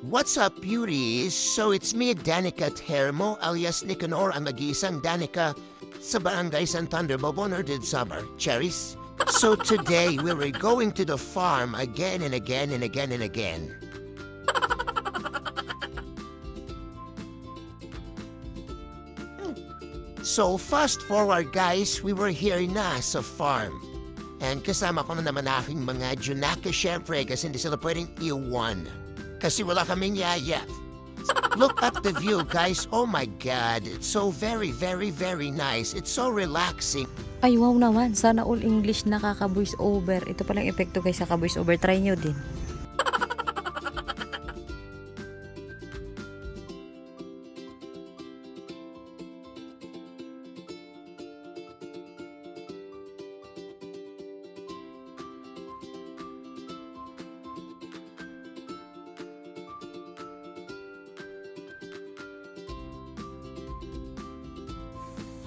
What's up, beauties? So it's me, Danica Termo, alias Nicanor, ang nag-iisang Danica sa Barangay Santander, Bobonerdid Summer, Cherries. So today, we were going to the farm again and again and again and again. So fast forward guys, we were here na sa farm. And kasama ko na naman aking mga Junaka syempre kasi hindi sila pwedeng iwan. Kasi wala kaming yaya. Look at the view guys, oh my god, it's so very nice, it's so relaxing. Ay wow naman, sana all English nakaka-voice over. Ito palang epekto guys sa ka-voice over, try nyo din.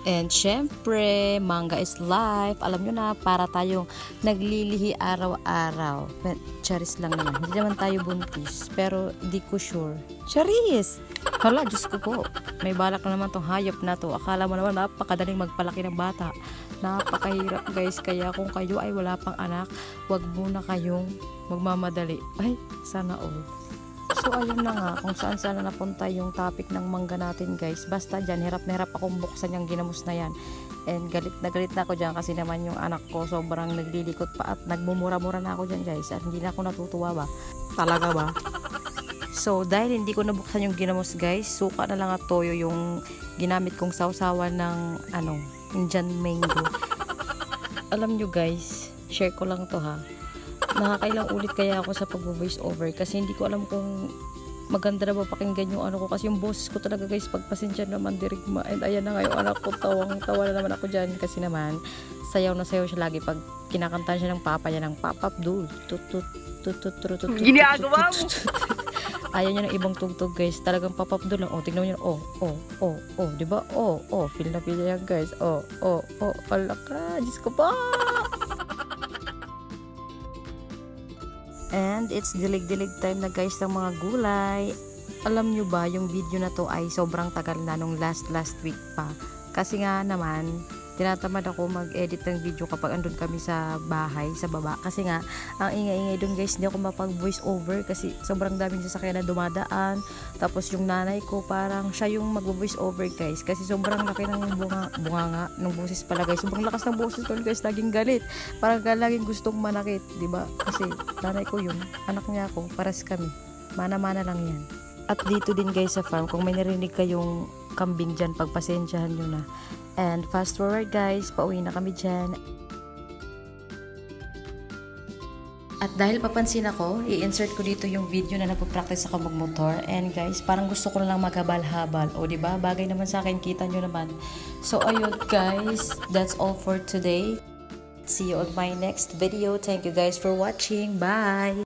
And syempre, manga is life. Alam nyo na, para tayong naglilihi araw-araw. Charis lang naman. Hindi naman tayo buntis. Pero di ko sure. Charis! Hala, Diyos ko po. May balak na naman tong hayop na to. Akala mo naman napakadaling magpalaki ng bata. Napakahirap guys. Kaya kung kayo ay wala pang anak, wag muna kayong magmamadali. Ay, sana all. So ayun na nga, kung saan sana napunta yung topic ng mangga natin guys. Basta dyan, hirap na hirap akong buksan yung ginamos na yan. And galit na ako dyan kasi naman yung anak ko sobrang naglilikot pa at nagmumura-mura na ako dyan guys. At hindi na ako natutuwa ba? Talaga ba? So dahil hindi ko nabuksan yung ginamos guys, suka na lang at toyo yung ginamit kong sausawan ng Indian mango. Alam nyo guys, share ko lang to ha. Nakakailang ulit kaya ako sa pag-voice over kasi hindi ko alam kung maganda na ba pakinggan yung ko kasi yung boses ko talaga guys pagpasensya naman dirigma. And ayan na nga yung anak ko, tawang-tawa na naman ako dyan kasi naman sayaw na sayaw siya lagi pag kinakantahan siya ng papa niya ng Papa Abdul. Ginagawa mo! Ayaw niya ng ibang tugtog guys, talagang Papa Abdul lang. Tingnan niyo, diba? Feel na feel yan guys. Ala ka, Diyos ko pa! And it's dilig-dilig time na guys ng mga gulay. Alam nyo ba, yung video na to ay sobrang tagal na nung last week pa. Kasi nga naman, tinatamad ako mag-edit ng video kapag andun kami sa bahay, sa baba. Kasi nga, ang ingay-ingay dun guys, hindi ako mapag-voice over kasi sobrang daming sasakyan na dumadaan. Tapos yung nanay ko, parang siya yung mag-voice over guys. Kasi sobrang laki ng bunga ng boses pala guys. Sobrang lakas ng boses ko guys, laging galit. Parang laging gustong manakit, diba? Kasi nanay ko yun, anak niya ako, paras kami. Mana-mana lang yan. At dito din guys sa farm, kung may narinig kayong kambing dyan, pagpasensyahan nyo na. And fast forward guys, pauwi na kami dyan. At dahil papansin ako, i-insert ko dito yung video na nagpo-practice ako magmotor. And guys, parang gusto ko lang maghabal-habal. O diba, bagay naman sa akin, kita nyo naman. So ayun guys, that's all for today. See you on my next video. Thank you guys for watching. Bye!